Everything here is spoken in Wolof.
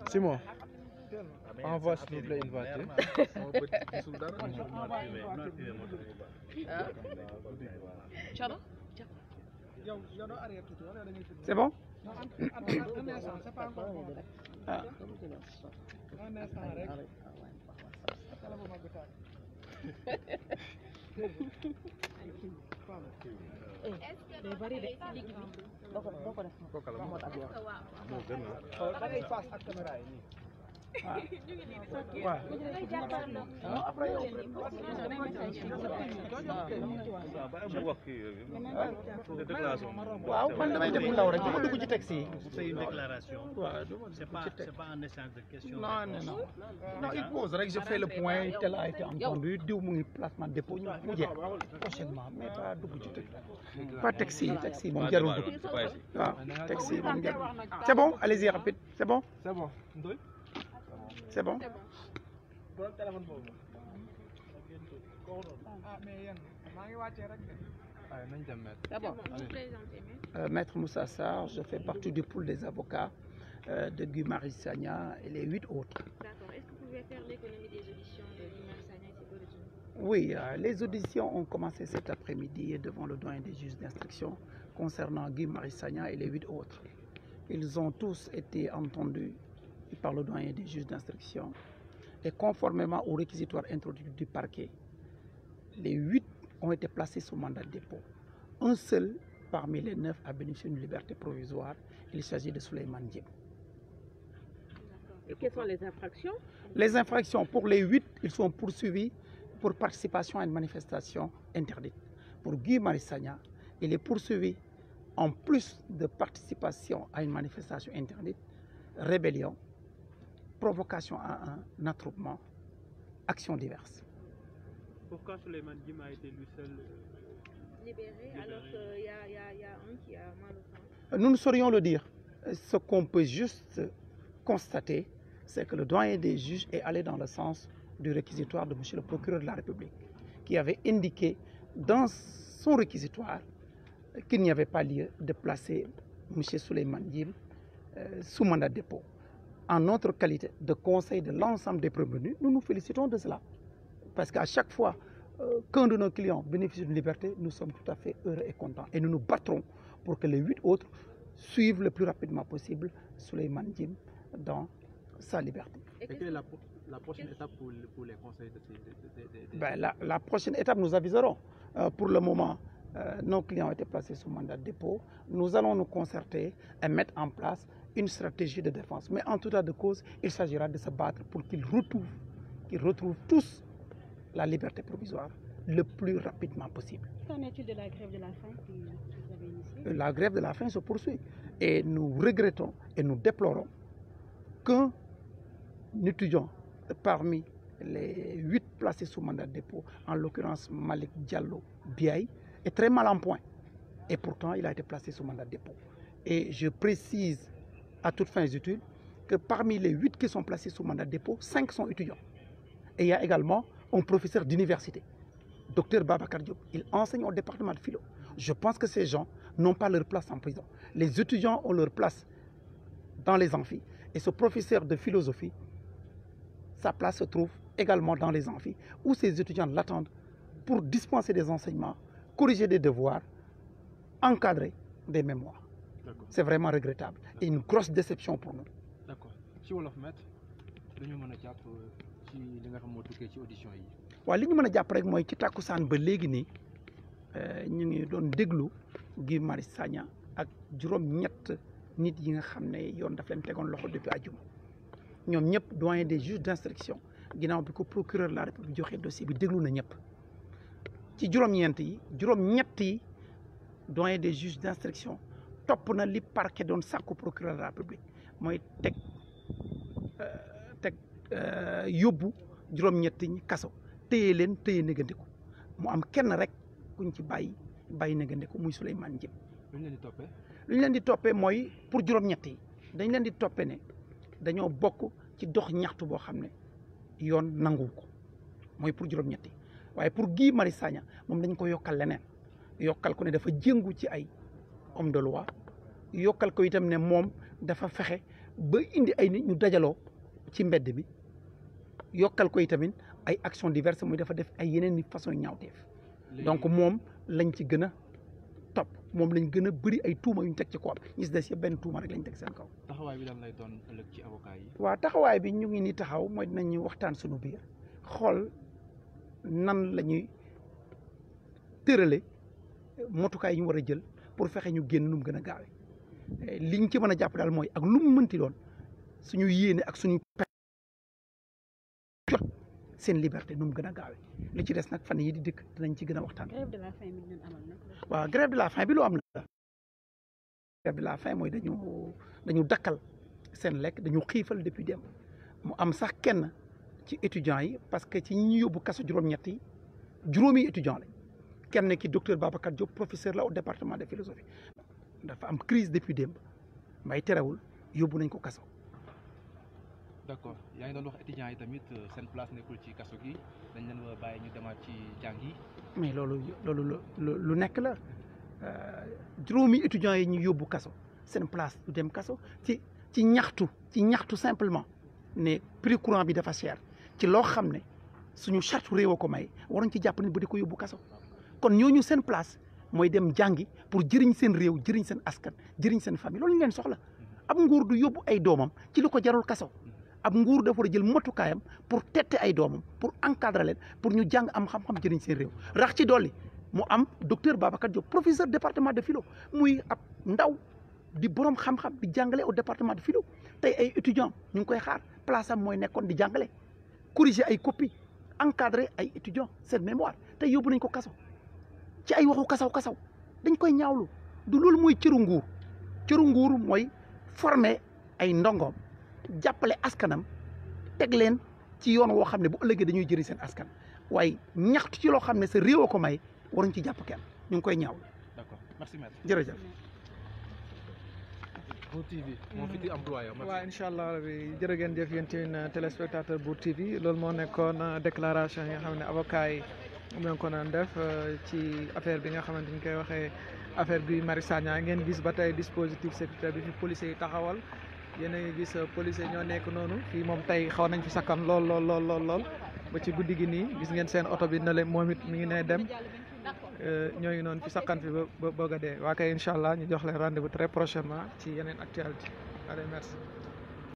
Simon, envoie s'il vous plaît une voiture. C'est bon? waaw man damay def ndaw rek dama dugg ci taxi yi. C'est une déclaration. C'est pas un échange de questions. Non, il pose rek je fais le point tel a été entendu diw mu ngi placement dépôt ñu mu jeex prochainement mais pas dugg ci taxi taxi moom jarul dugg waaw taxi moom jarul c'est bon allez-y rapide c'est bon. C'est bon. C'est bon. Maître Moussa Sarr, je fais partie du pool des avocats de Guy Marius Sagna et les 8 autres. D'accord. Est-ce que vous pouvez faire l'économie des auditions de Guy Marius Sagna et ses co-détenus? Oui, les auditions ont commencé cet après-midi devant le doyen des juges d'instruction concernant Guy Marius Sagna et les 8 autres. Ils ont tous été entendus par le doyen des juges d'instruction et conformément au réquisitoire introduit du parquet, les 8 ont été placés sous mandat de dépôt. Un seul parmi les 9 a bénéficié d'une liberté provisoire. Il s'agit de Souleymane Djim. Et quelles sont les infractions? Les infractions, pour les 8, ils sont poursuivis pour participation à une manifestation interdite. Pour Guy Marius Sagna, il est poursuivi en plus de participation à une manifestation interdite, rébellion, provocation à un attroupement, actions diverses. Pourquoi Souleymane Djim a été lui seul Libéré alors qu'il y a un qui a mal au sein? Nous ne saurions le dire. Ce qu'on peut juste constater, c'est que le doyen des juges est allé dans le sens du réquisitoire de M. le procureur de la République, qui avait indiqué dans son réquisitoire qu'il n'y avait pas lieu de placer M. Souleymane Djim sous mandat de dépôt. En notre qualité de conseil de l'ensemble des prévenus, nous nous félicitons de cela. Parce qu'à chaque fois qu'un de nos clients bénéficie d'une liberté, nous sommes tout à fait heureux et contents. Et nous nous battrons pour que les 8 autres suivent le plus rapidement possible Souleymane Djim dans sa liberté. Et quelle est la prochaine étape pour les conseils de la prochaine étape, nous aviserons. Pour le moment, nos clients ont été placés sous mandat de dépôt. Nous allons nous concerter et mettre en place une stratégie de défense. Mais en tout état de cause, il s'agira de se battre pour qu'ils retrouvent tous la liberté provisoire le plus rapidement possible. Qu'en est-il de la grève de la faim que vous avez initiée? La grève de la faim se poursuit et nous regrettons et nous déplorons qu'un étudiant parmi les 8 placés sous mandat de dépôt, en l'occurrence Malik Diallo Biaye, est très mal en point. Et pourtant, il a été placé sous mandat de dépôt. Et je précise à toutes fins utiles que parmi les 8 qui sont placés sous mandat de dépôt, 5 sont étudiants. Et il y a également un professeur d'université, Dr Babacar Diop. Il enseigne au département de philo. Je pense que ces gens n'ont pas leur place en prison. Les étudiants ont leur place dans les amphis. Et ce professeur de philosophie, sa place se trouve également dans les amphis, où ces étudiants l'attendent pour dispenser des enseignements, corriger des devoirs, encadrer des mémoires. C'est vraiment regrettable et une grosse déception pour nous. D'accord. Si on le remet, nous avons ci li nga xam moo tukkee ci audition yi. waaw li ñu mën a jàpp rek mooy ci tàkkusaan ba léegi nii ñu ngi doon déglu Guy Marius Sagna ak juróom-ñett nit yi nga xam ne yoon daf leen tegoon loxo depuis àjjuma ñoom ñëpp doyen des juges d'instruction ginnaaw bi ko procureur de la République joxe dossier bi déglu na ñëpp ci juróom-ñeent yi juróom-ñett yi doyen des juges d'instruction topp na li parquet doon sàkku procureur de la République mooy teg yóbbu juróom-ñett ñi kaso téye leen téye négandiku mu am kenn rek kuñ ci bàyyi négandiku muy Souleymane Djim. lu ñu leen di toppee. lu ñu leen di toppee mooy pour juróom-ñett yi dañ leen di toppee ne dañoo bokk ci dox ñaxtu boo xam ne yoon nanguwu ko mooy pour juróom-ñett yi waaye pour Guy Marius Sagna moom dañ ko yokkal leneen yokkal ko ne dafa jëngu ci ay homme de loi yokkal ko itam ne moom dafa fexe ba indi ay nit ñu dajaloo ci mbedd bi yokkal koy tamit ay actions diverses muy dafa def ay yeneen ni façon ñaawteef donc moom lañ ci gën a topp moom lañ gën a bëri ay tuuma yu ñu teg ci kawam ñi si des yëpp benn tuuma rek lañ teg seen kaw. taxawaay bi lan lay doon ëllëg ci avocat yi. waaw taxawaay bi ñu ngi ni taxaw mooy dinañu waxtaan suñu biir xool nan la ñuy tërale motukaay yi ñu war a jël pour fexe ñu génn nu mu gën a gaawee liñ ci mën a jàpp daal mooy ak lu mu mënti doon suñu yéene ak suñu jot seen liberté nu mu gën a gaawee li ci des nag fan yi di dëkk dinañ ci gën a waxtaan. grève de la faim bi ñu amal nag. waaw grève de la faim bi lu am la. grève de la faim mooy dañu dakkal seen lekk dañu xiifal depuis démb mu am sax kenn ci étudiants yi parce que ci ñi ñu yóbbu kaso juróom-ñett yi juróomi étudiant lañ kenn ki docteur Babacar Diop professeur la au département de philosophie dafa am crise depuis démb may terewul yóbbu nañ ko kaso. d'accord yaa ngi doon wax étudiants yi tamit seen place nekkul ci kaso gi dañ leen war a bàyyi ñu demaat ci jàng yi. mais loolu lu nekk la juróomi étudiants yi ñu yóbbu kaso seen place du dem kaso ci ñaxtu simplement ne prix courant bi dafa cher ci loo xam ne suñu charte réew a ko may waruñ ci jàpp nit ba di ko yóbbu kaso kon ñooñu seen place mooy dem jàngi pour jëriñ seen réew jëriñ seen askan jëriñ seen famille loolu ñu leen soxla ab nguur du yóbbu ay doomam ci li ko jarul kaso ab nguur dafa war a jël motukaayam pour tette ay doomam pour encadrer leen pour ñu jàng am xam-xam jëriñ seen réew rax ci dolli mu am docteur Babacar Diop professeur département de philo muy ab ndaw di borom xam-xam di jàngale au département de philo tey ay étudiants ñu ngi koy xaar place am mooy nekkoon di jàngale corriger ay copie encadrer ay étudiants seen mémoire tey yóbbu nañ ko kaso ci ay waxu kasaw dañ koy ñaawlu du loolu mooy cëru nguur mooy former ay ndongoom jàppale askanam teg leen ci yoon woo xam ne bu ëllëgee dañuy jëriñ seen askan waaye ñaxtu ci loo xam ne sa réew a ko may waruñ ci jàpp kenn ñu ngi koy ñaawlu. d'accord merci maître. jërëjëf. Bour TV moo fi di employé. waaw incha allah rabi jërë ngeen jëf yéen tamit téléspectateur Bour TV loolu moo nekkoon déclaration yi nga xam ne avocat yi mu ko doon def ci affaire bi nga xamante ni koy waxee affaire Guy Marius Sagna ngeen gis ba tey dispositif sécuritaire bi fi policiers yi taxawal yéen a ngi gis policiers ñoo nekk noonu fii moom tey xaw nañ fi sakkan lool ba ci guddi gi nii gis ngeen seen oto bi na leen moom it mi ngi ne dem ñoo ngi noonu fi sakkan fi ba bëgg a dee waa kay incha allah ñu jox leen rendez-vous très prochainement ci yeneen actualité allez merci.